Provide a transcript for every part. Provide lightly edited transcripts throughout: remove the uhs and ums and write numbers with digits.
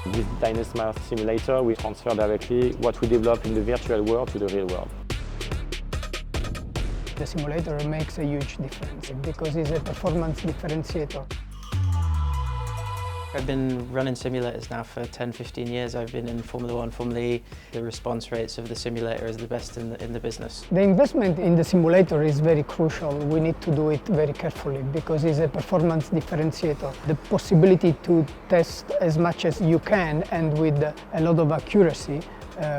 With Dynisma Simulator, we transfer directly what we develop in the virtual world to the real world. The simulator makes a huge difference because it's a performance differentiator. I've been running simulators now for 10-15 years. I've been in Formula 1, Formula E. The response rates of the simulator is the best in the business. The investment in the simulator is very crucial. We need to do it very carefully because it's a performance differentiator. The possibility to test as much as you can and with a lot of accuracy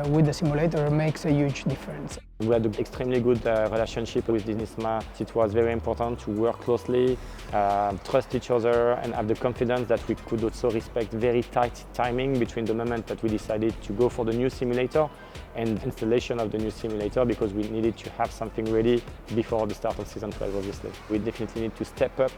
with the simulator makes a huge difference. We had an extremely good relationship with Dynisma. It was very important to work closely, trust each other and have the confidence that we could also respect very tight timing between the moment that we decided to go for the new simulator and installation of the new simulator, because we needed to have something ready before the start of season 12, obviously. We definitely need to step up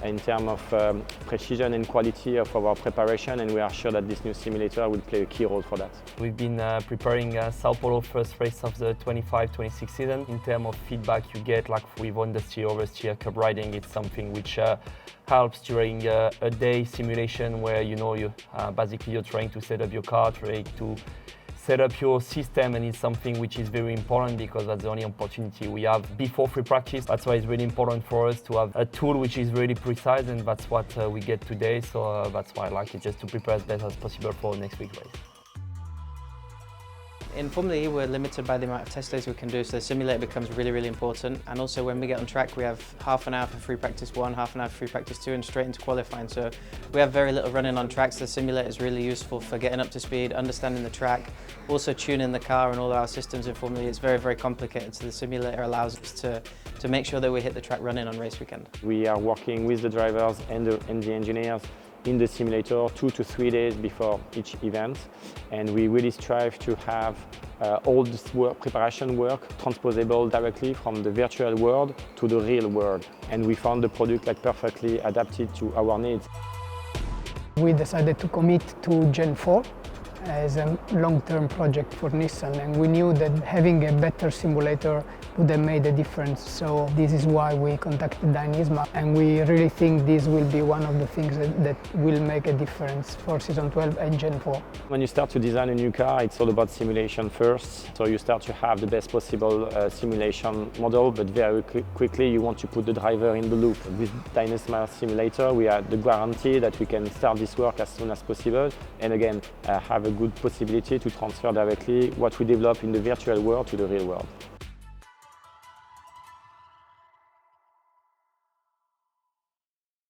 in terms of precision and quality of our preparation, and we are sure that this new simulator will play a key role for that. We've been preparing São Paulo first race of the 25-26 season. In terms of feedback you get, like with understeer, oversteer, cup riding, it's something which helps during a day simulation where basically you're trying to set up your car, trying to set up your system, and it's something which is very important because that's the only opportunity we have before free practice. That's why it's really important for us to have a tool which is really precise, and that's what we get today. So that's why I like it, just to prepare as best as possible for next week's race. In Formula E, we're limited by the amount of test days we can do, so the simulator becomes really, really important. And also when we get on track, we have half an hour for free practice 1, half an hour for free practice 2, and straight into qualifying. So we have very little running on tracks. The simulator is really useful for getting up to speed, understanding the track, also tuning the car and all our systems in Formula E. It's very, very complicated, so the simulator allows us to make sure that we hit the track running on race weekend. We are working with the drivers and the engineers in the simulator 2 to 3 days before each event, and we really strive to have all this preparation work transposable directly from the virtual world to the real world, and we found the product perfectly adapted to our needs. We decided to commit to GEN4 as a long-term project for Nissan, and we knew that having a better simulator would have made a difference. So this is why we contacted Dynisma, and we really think this will be one of the things that will make a difference for season 12 and GEN4. When you start to design a new car, it's all about simulation first. So you start to have the best possible simulation model, but very quickly you want to put the driver in the loop. With Dynisma Simulator, we have the guarantee that we can start this work as soon as possible, and again have a good possibility to transfer directly what we develop in the virtual world to the real world.